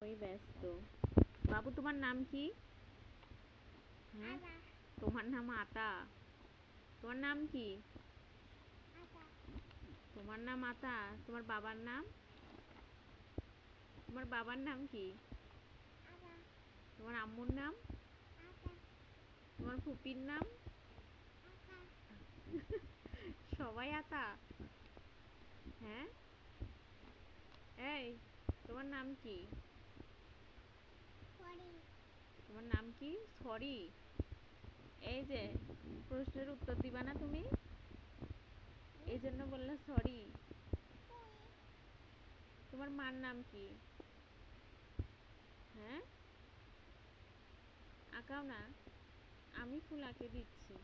ওই ব্যস্ত। বাবু তোমার নাম কি? হ্যাঁ, তোমার নাম আতা? তোমার নাম কি? তোমার নাম আতা? তোমার বাবার নাম? তোমার বাবার নাম কি? তোমার আম্মুর নাম? তোমার ফুপির নাম? সবাই আতা? হ্যাঁ, এই তোমার নাম কি? তোমার নাম কি? সরি? এই যে প্রশ্নের উত্তর দিবা না তুমি, এই জন্য বললা সরি? তোমার মার নাম কি? হ্যাঁ, আঁকাও না? আমি ফুল আঁকে দিচ্ছি।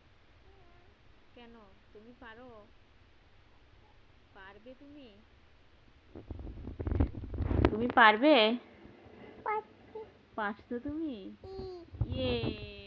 কেন, তুমি পারো? পারবে তুমি? তুমি পারবে? পারছো তুমি? ইয়ে।